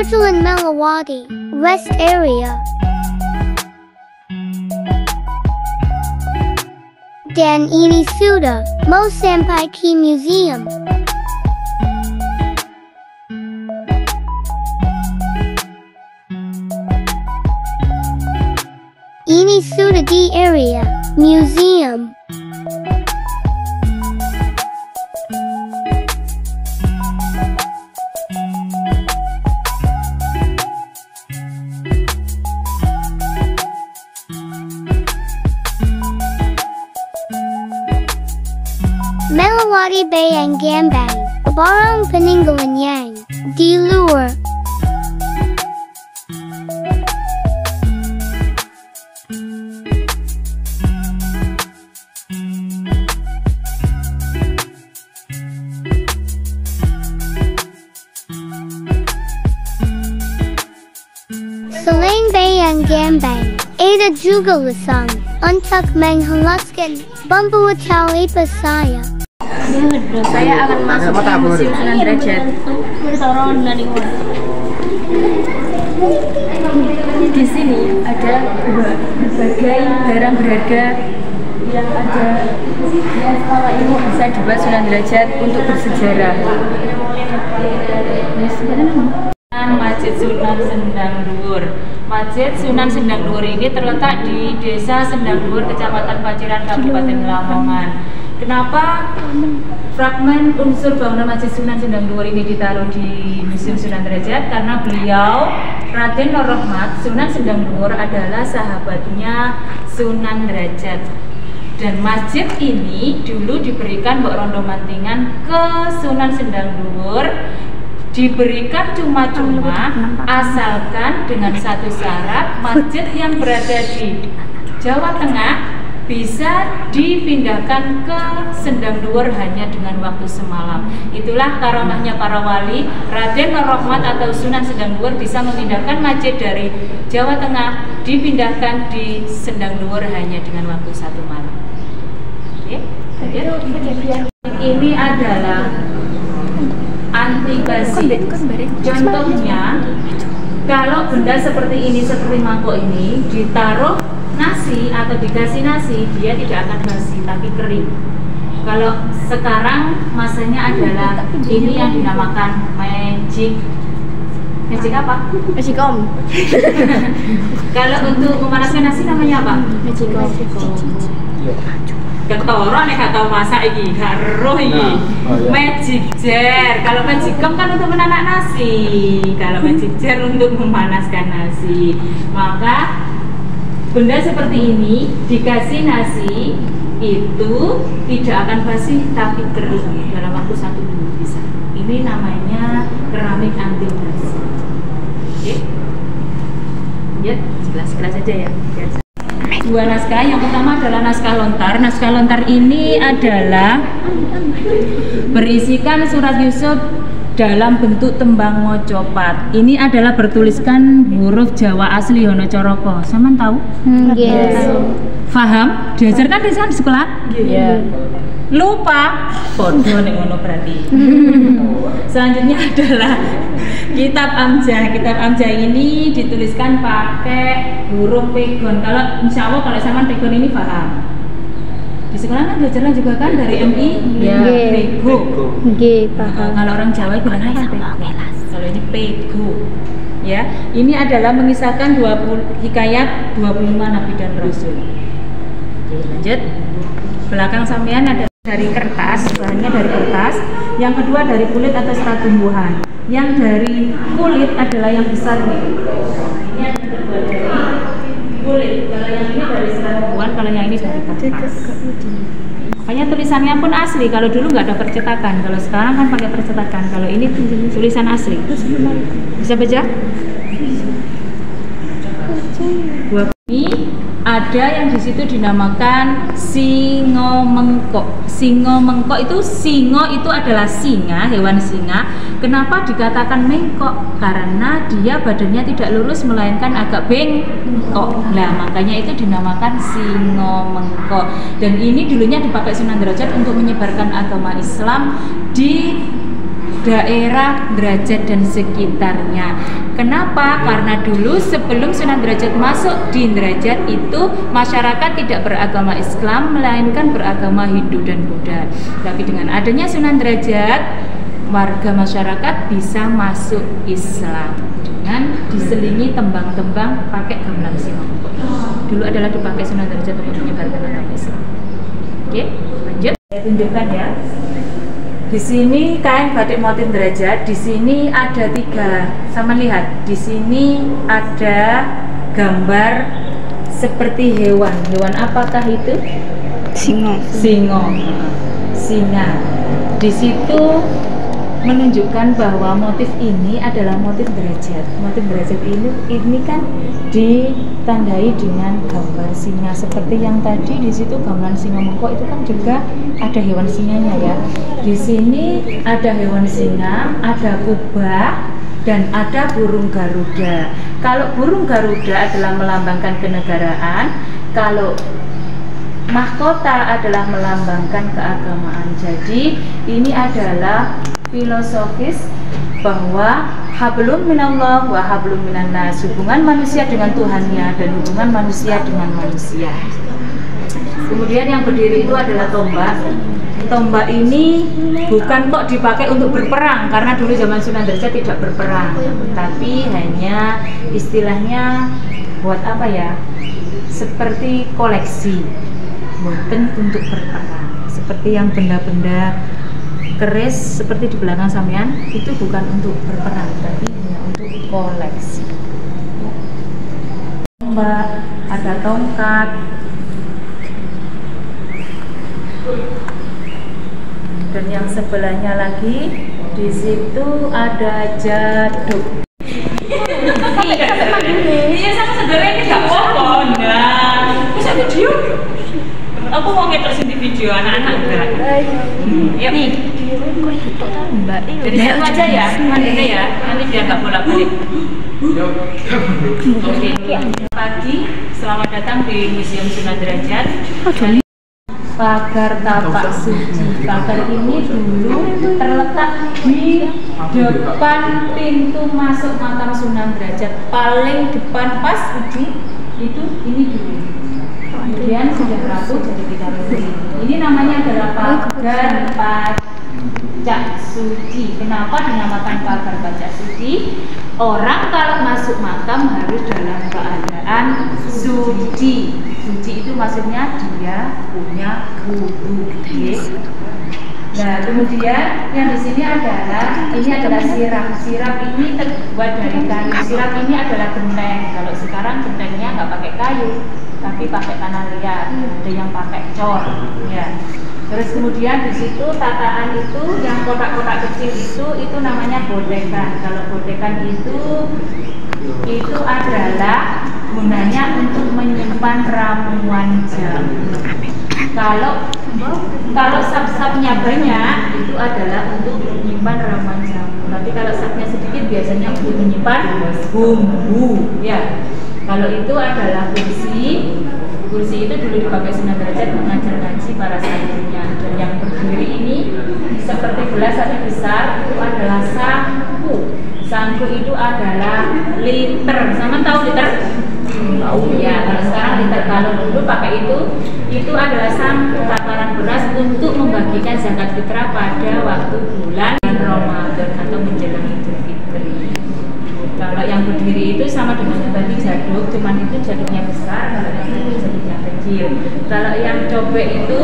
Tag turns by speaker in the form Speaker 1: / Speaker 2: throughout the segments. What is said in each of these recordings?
Speaker 1: Darjeeling Melawati, West Area. Dan ini sudah mau sampai ke museum. Ini sudah di area museum. Melawati Bayang Gambang, Barang Peninggalan yang di luar. Selain Bayang Gambang, ada juga lasang untuk menghaluskan bumbu taulipa saya.
Speaker 2: Saya akan masuk ke Museum Sunan Derajat. Di sini ada berbagai barang berharga yang ada yang selama ini bisa dibuat Sunan Derajat untuk bersejarah. Masjid Sunan Sendang Dhuwur. Masjid Sunan Sendang Dhuwur ini terletak di Desa Sendang Dhuwur, Kecamatan Paciran, Kabupaten Lamongan. Kenapa fragmen unsur bangunan Masjid Sunan Sendang Dhuwur ini ditaruh di Museum Sunan Derajat? Karena beliau, Raden Nur Rahmat, Sunan Sendang Dhuwur adalah sahabatnya Sunan Derajat. Dan masjid ini dulu diberikan Mbok Rondo Mantingan ke Sunan Sendang Dhuwur, diberikan cuma-cuma asalkan dengan satu syarat, masjid yang berada di Jawa Tengah bisa dipindahkan ke Sendang Dhuwur hanya dengan waktu semalam. Itulah karamahnya para wali. Raden Nur Rahmat atau Sunan Sendang Dhuwur bisa memindahkan masjid dari Jawa Tengah dipindahkan di Sendang Dhuwur hanya dengan waktu satu malam. Oke, ini adalah anti basi. Contohnya, kalau benda seperti ini, seperti mangkok ini ditaruh nasi atau dikasih nasi, dia tidak akan basi tapi kering. Kalau sekarang masanya adalah ini yang dinamakan magic apa?
Speaker 3: Magic om.
Speaker 2: Kalau untuk memanaskan nasi namanya apa?
Speaker 3: Magic om.
Speaker 2: Ketoro nek gak tau masak iki, gak roh iki. Magic jar. Kalau magic om kan untuk menanak nasi. Kalau magic jar untuk memanaskan nasi. Maka benda seperti ini dikasih nasi itu tidak akan basi tapi kering dalam waktu 1 minggu bisa. Ini namanya keramik anti basi. Oke? Ya, jelas-jelas aja ya. Dua naskah, yang pertama adalah naskah lontar. Naskah lontar ini adalah berisikan surat Yusuf dalam bentuk tembang mocopat. Ini adalah bertuliskan huruf Jawa asli Yono Coroko. Saman tahu?
Speaker 3: Yes.
Speaker 2: Faham? Diajarkan di sekolah?
Speaker 3: Iya.
Speaker 2: Lupa? Podo nek ngono berarti. Selanjutnya adalah Kitab Amjah. Kitab Amjah ini dituliskan pakai huruf pegon. Kalau insya Allah kalau sama pegon ini paham. Di sekolah kan belajarnya juga kan dari MI,
Speaker 3: ya.
Speaker 2: Pego.
Speaker 3: Paham.
Speaker 2: Kalau orang Jawa bilang apa? Pego. Kalau ini pego. Ya, ini adalah mengisahkan 20 hikayat 25 nabi dan rasul. Oke, lanjut. Belakang sampean ada dari kertas, bahannya dari kertas. Yang kedua dari kulit atau serat tumbuhan. Yang dari kulit adalah yang besar nih. Ini yang kedua dari kulit. Kalau yang ini dari serat tumbuhan, kalau yang ini dari kertas. Makanya tulisannya pun asli. Kalau dulu nggak ada percetakan, kalau sekarang kan pakai percetakan. Kalau ini tulisan asli. Bisa baca? Ini ada yang di situ dinamakan singo mengkok. Singo mengkok itu, singo itu adalah singa, hewan singa. Kenapa dikatakan mengkok? Karena dia badannya tidak lurus melainkan agak bengkok. Nah, makanya itu dinamakan singo mengkok. Dan ini dulunya dipakai Sunan Derajat untuk menyebarkan agama Islam di daerah derajat dan sekitarnya. Kenapa? Karena dulu sebelum Sunan Derajat masuk di derajat itu masyarakat tidak beragama Islam melainkan beragama Hindu dan Buddha. Tapi dengan adanya Sunan Derajat, warga masyarakat bisa masuk Islam dengan diselingi tembang-tembang pakai gamelan simo. Dulu adalah dipakai Sunan Derajat untuk menyebarkan agama Islam. Oke, lanjut. Saya tunjukkan ya. Di sini kain batik motif derajat. Di sini ada 3. Sama lihat. Di sini ada gambar seperti hewan. Hewan apakah itu?
Speaker 3: Singo.
Speaker 2: Singa. Di situ menunjukkan bahwa motif ini adalah motif derajat. Motif derajat ini kan ditandai dengan gambar singa seperti yang tadi. Di situ gambar singa mengkok itu kan juga ada hewan singanya ya. Di sini ada hewan singa, ada kubah, dan ada burung garuda. Kalau burung garuda adalah melambangkan kenegaraan, kalau mahkota adalah melambangkan keagamaan. Jadi ini adalah filosofis bahwa hablum minallah wa hablum minannas, hubungan manusia dengan Tuhannya dan hubungan manusia dengan manusia. Kemudian yang berdiri itu adalah tombak. Tombak ini bukan kok dipakai untuk berperang, karena dulu zaman Sunan Derajat tidak berperang, tapi hanya istilahnya buat apa ya, seperti koleksi, bukan untuk berperang. Seperti yang benda-benda keris seperti di belakang sampean itu bukan untuk berperang, tapi hanya untuk koleksi. Tombak, ada tongkat, dan yang sebelahnya lagi di situ ada jaduk. Iya, sama sebenarnya ini nggak apa-apa. Nah, bisa video. Aku mau ngetok di video anak-anak enggak? Yuk nih. Jadi satu aja ya, ini ya. Nanti biar nggak bolak-balik. Oke. Pagi, selamat datang di Museum Sunan Derajat. Pagar tapak suci. Pagar ini dulu terletak di depan pintu masuk makam Sunan Derajat, paling depan pas ujung itu ini dulu. Kemudian sudah rapuh jadi kita beli. Ini namanya adalah pagar pacak suci. Kenapa dinamakan pagar pacak suci? Orang kalau masuk makam harus dalam keadaan suci. Suci itu maksudnya dia punya wudu. Nah, kemudian yang di sini adalah sirap. Sirap ini terbuat dari kayu. Sirap ini adalah genteng. Kalau sekarang gentengnya nggak pakai kayu, tapi pakai tanah liat. Ada yang pakai cor. Ya. Terus kemudian di situ tataan itu yang kotak-kotak kecil itu namanya bodekan. Kalau bodekan itu adalah gunanya untuk menyimpan ramuan jamu. Kalau sap-sapnya banyak itu adalah untuk menyimpan ramuan jamu. Tapi kalau sapnya sedikit biasanya untuk menyimpan bumbu. Ya. Kalau itu adalah kursi. Kursi itu dulu dipakai Sunan Derajat mengajar ngaji para santrinya. Dan yang berdiri ini seperti gelas tapi besar itu adalah sangku. Sangku itu adalah liter. Sama tahu liter? Tahu ya. Kalau sekarang liter, kalau dulu pakai itu adalah sangku takaran beras untuk membagikan zakat fitrah pada waktu bulan Ramadan atau menjelang Idul Fitri. Kalau yang berdiri itu sama dengan yang tadi jaduk, cuman itu jaduknya besar, kalau yang tadi jaduknya kecil. Kalau yang cobek itu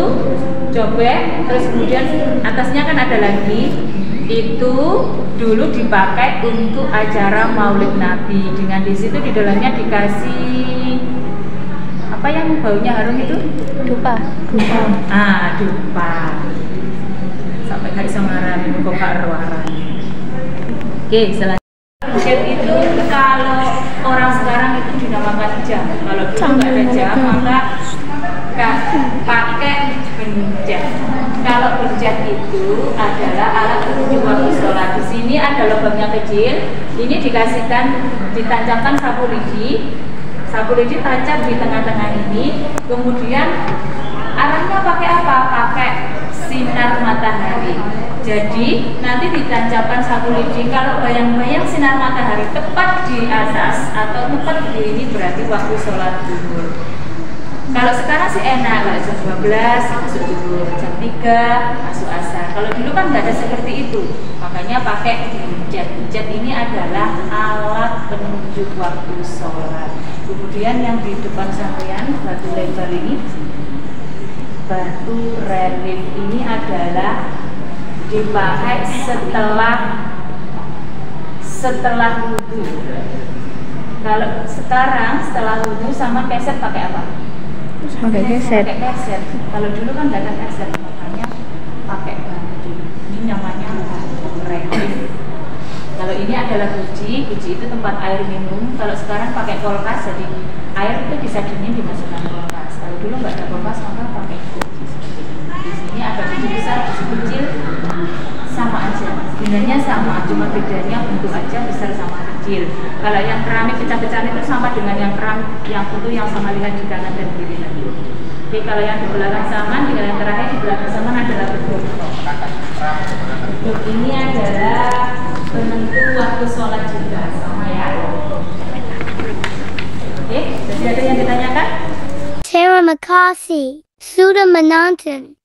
Speaker 2: cobek, terus kemudian atasnya kan ada lagi. Itu dulu dipakai untuk acara Maulid Nabi. Dengan di situ di dalamnya dikasih apa yang baunya harum itu?
Speaker 3: Dupa.
Speaker 2: Dupa. Sampai hari semaran kok arwah. Oke, selanjutnya. Jet itu kalau orang sekarang itu dinamakan jam. Kalau dulu nggak ada jam, maka pakai benjat. Kalau benjat itu adalah alat penunjuk waktu sholat. Di sini ada lubangnya kecil. Ini ditancapkan sapu lidi. Sapu lidi tancap di tengah-tengah ini. Kemudian arahnya pakai apa? Pakai sinar matahari. Jadi nanti ditancapkan sapu lidi. Kalau bayang-bayang sinar matahari tepat di atas atau tepat di ini berarti waktu sholat zuhur. Kalau sekarang sih enak, kalau jam 12 masuk zuhur, jam 3 masuk asar. Kalau dulu kan nggak ada seperti itu, makanya pakai hujat. Hujat ini adalah alat penunjuk waktu sholat. Kemudian yang di depan sampean batu lebar ini, batu relief ini adalah dipakai setelah wudhu. Kalau sekarang setelah wudhu sama keset pakai apa?
Speaker 3: Pakai keset.
Speaker 2: Pakai keset. Kalau dulu kan nggak ada keset, makanya pakai batu. Ini namanya batu relief. Kalau ini adalah guci itu tempat air minum. Kalau sekarang pakai kulkas, jadi air itu bisa dingin dimasukkan kulkas. Kalau dulu nggak ada kulkas, maka pakai guci seperti ini. Di sini ada guci besar, guci kecil, sama aja. Sebenarnya sama, cuma bedanya bentuk aja besar sama kecil. Kalau yang keramik pecah-pecahan itu sama dengan yang keramik yang utuh yang sama lihat di kanan dan kiri tadi. Jadi kalau yang di belakang sama, tinggal yang terakhir di belakang sama adalah bentuk. Bentuk ini adalah penentu waktu sholat juga sama ya. Oke, jadi ada yang ditanyakan?
Speaker 1: Terima kasih sudah menonton.